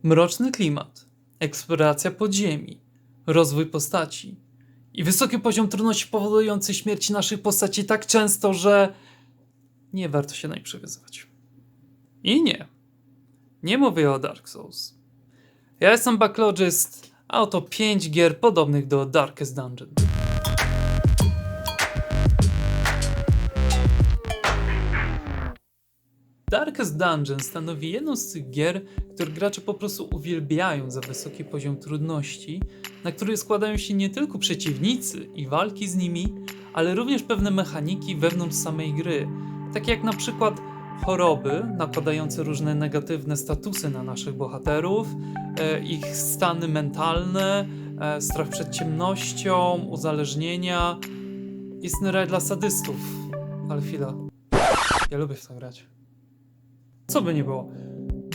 Mroczny klimat, eksploracja podziemi, rozwój postaci i wysoki poziom trudności powodujący śmierć naszych postaci tak często, że nie warto się na nich przywiązywać. I nie mówię o Dark Souls. Ja jestem Backlogist, a oto 5 gier podobnych do Darkest Dungeon. Darkest Dungeon stanowi jedną z tych gier, które gracze po prostu uwielbiają za wysoki poziom trudności, na który składają się nie tylko przeciwnicy i walki z nimi, ale również pewne mechaniki wewnątrz samej gry, takie jak na przykład choroby nakładające różne negatywne statusy na naszych bohaterów, ich stany mentalne, strach przed ciemnością, uzależnienia. Istny raj dla sadystów. Ale chwila, ja lubię w to grać. Co by nie było.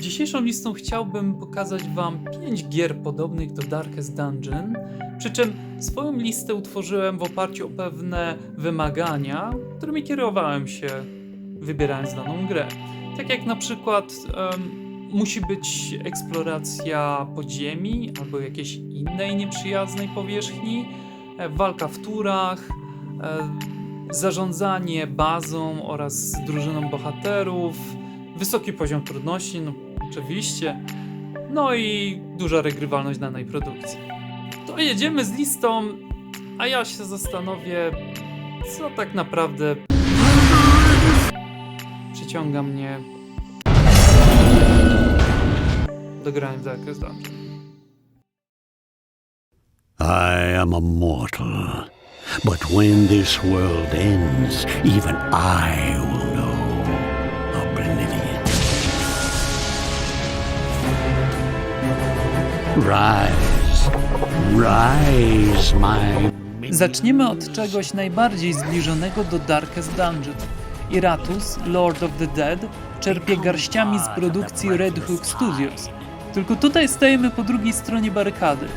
Dzisiejszą listą chciałbym pokazać wam 5 gier podobnych do Darkest Dungeon, przy czym swoją listę utworzyłem w oparciu o pewne wymagania, którymi kierowałem się wybierając daną grę. Tak jak na przykład musi być eksploracja podziemi albo jakiejś innej nieprzyjaznej powierzchni, walka w turach, zarządzanie bazą oraz drużyną bohaterów, wysoki poziom trudności, no oczywiście, no i duża regrywalność danej produkcji. To jedziemy z listą, a ja się zastanowię, co tak naprawdę przyciąga mnie do grania w Darkest Dungeon. I am a mortal, but when this world ends, even I will know oblivion. Rise, rise, my... Zaczniemy od czegoś najbardziej zbliżonego do Darkest Dungeon. Iratus, Lord of the Dead, czerpie garściami z produkcji Red Hook Studios. Tylko tutaj stajemy po drugiej stronie barykady.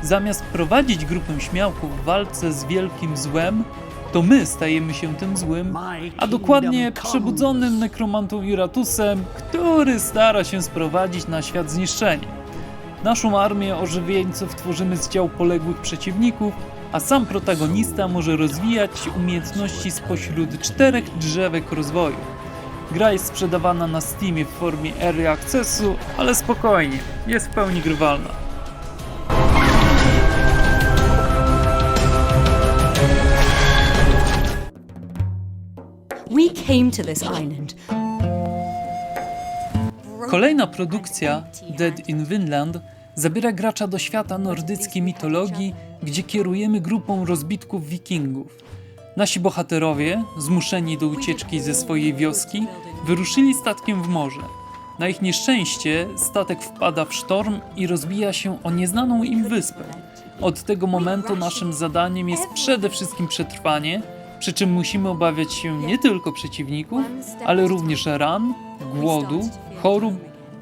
Zamiast prowadzić grupę śmiałków w walce z wielkim złem, to my stajemy się tym złym, a dokładnie przebudzonym nekromantą Iratusem, który stara się sprowadzić na świat zniszczenie. Naszą armię ożywieńców tworzymy z ciał poległych przeciwników, a sam protagonista może rozwijać umiejętności spośród 4 drzewek rozwoju. Gra jest sprzedawana na Steamie w formie Early Accessu, ale spokojnie, jest w pełni grywalna. We came to this island. Kolejna produkcja, Dead in Vinland, zabiera gracza do świata nordyckiej mitologii, gdzie kierujemy grupą rozbitków wikingów. Nasi bohaterowie, zmuszeni do ucieczki ze swojej wioski, wyruszyli statkiem w morze. Na ich nieszczęście statek wpada w sztorm i rozbija się o nieznaną im wyspę. Od tego momentu naszym zadaniem jest przede wszystkim przetrwanie, przy czym musimy obawiać się nie tylko przeciwników, ale również ran, głodu, chorób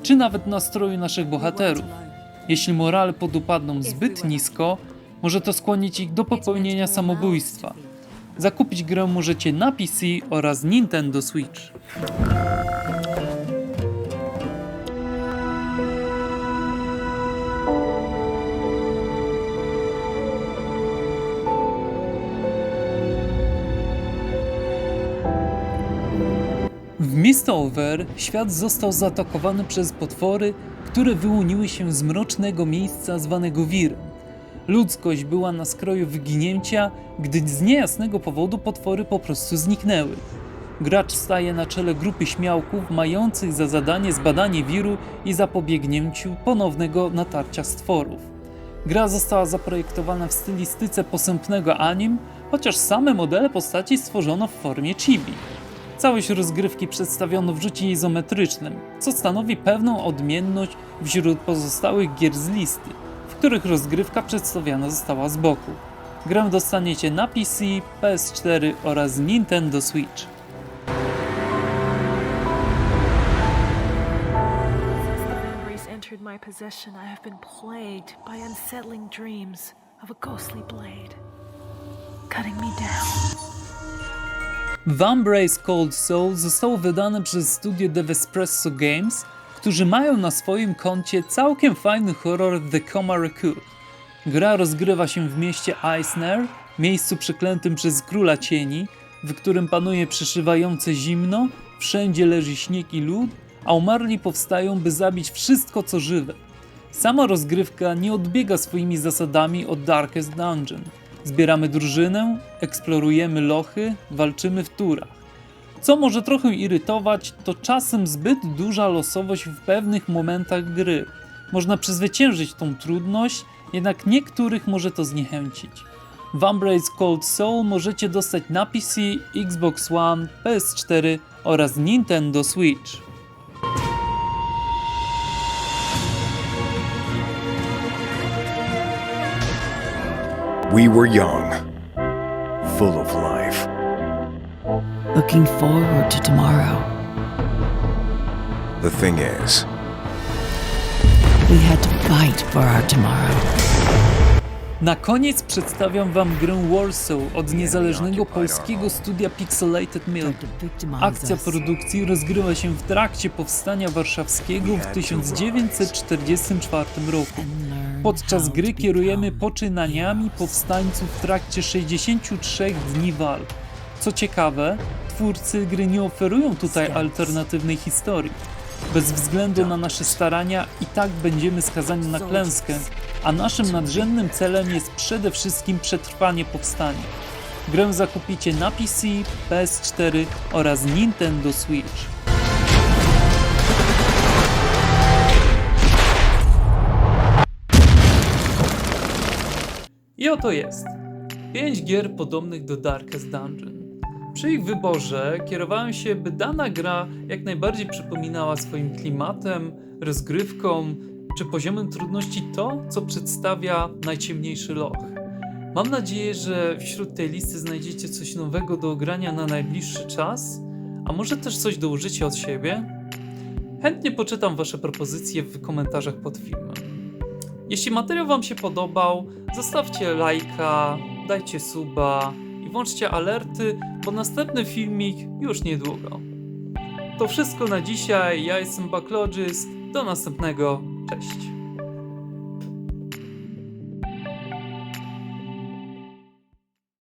czy nawet nastroju naszych bohaterów. Jeśli morale podupadną zbyt nisko, może to skłonić ich do popełnienia samobójstwa. Zakupić grę możecie na PC oraz Nintendo Switch. W Mistover świat został zaatakowany przez potwory, które wyłoniły się z mrocznego miejsca zwanego Wirem. Ludzkość była na skroju wyginięcia, gdy z niejasnego powodu potwory po prostu zniknęły. Gracz staje na czele grupy śmiałków mających za zadanie zbadanie wiru i zapobiegnięciu ponownego natarcia stworów. Gra została zaprojektowana w stylistyce posępnego anime, chociaż same modele postaci stworzono w formie chibi. Całość rozgrywki przedstawiono w rzucie izometrycznym, co stanowi pewną odmienność wśród pozostałych gier z listy, w których rozgrywka przedstawiana została z boku. Grę dostaniecie na PC, PS4 oraz Nintendo Switch. Since the memories entered my possession, I have been plagued by unsettling dreams of a ghostly blade, cutting me down. Vambrace Cold Soul zostało wydane przez studio Devespresso Games, którzy mają na swoim koncie całkiem fajny horror The Comaraku. Gra rozgrywa się w mieście Eisner, miejscu przeklętym przez Króla Cieni, w którym panuje przeszywające zimno, wszędzie leży śnieg i lód, a umarli powstają, by zabić wszystko co żywe. Sama rozgrywka nie odbiega swoimi zasadami od Darkest Dungeon. Zbieramy drużynę, eksplorujemy lochy, walczymy w turach. Co może trochę irytować, to czasem zbyt duża losowość w pewnych momentach gry. Można przezwyciężyć tą trudność, jednak niektórych może to zniechęcić. Vambrace Cold Soul możecie dostać na PC, Xbox One, PS4 oraz Nintendo Switch. We were young, full of life. Looking forward to tomorrow. The thing is, We had to fight for our tomorrow. Na koniec przedstawiam wam grę Warsaw od niezależnego polskiego studia Pixelated Milk. Tried to victimize Akcja us. produkcji rozgrywa się w trakcie powstania warszawskiego w 1944 roku. And learn Podczas how gry to kierujemy become poczynaniami powstańców w trakcie 63 dni walk. Co ciekawe, twórcy gry nie oferują tutaj alternatywnej historii. Bez względu na nasze starania i tak będziemy skazani na klęskę, a naszym nadrzędnym celem jest przede wszystkim przetrwanie powstania. Grę zakupicie na PC, PS4 oraz Nintendo Switch. I oto jest 5 gier podobnych do Darkest Dungeon. Przy ich wyborze kierowałem się, by dana gra jak najbardziej przypominała swoim klimatem, rozgrywką czy poziomem trudności to, co przedstawia najciemniejszy loch. Mam nadzieję, że wśród tej listy znajdziecie coś nowego do ogrania na najbliższy czas, a może też coś do użycia od siebie? Chętnie poczytam wasze propozycje w komentarzach pod filmem. Jeśli materiał wam się podobał, zostawcie lajka, dajcie suba i włączcie alerty, bo następny filmik już niedługo. To wszystko na dzisiaj, ja jestem Backlogist, do następnego, cześć.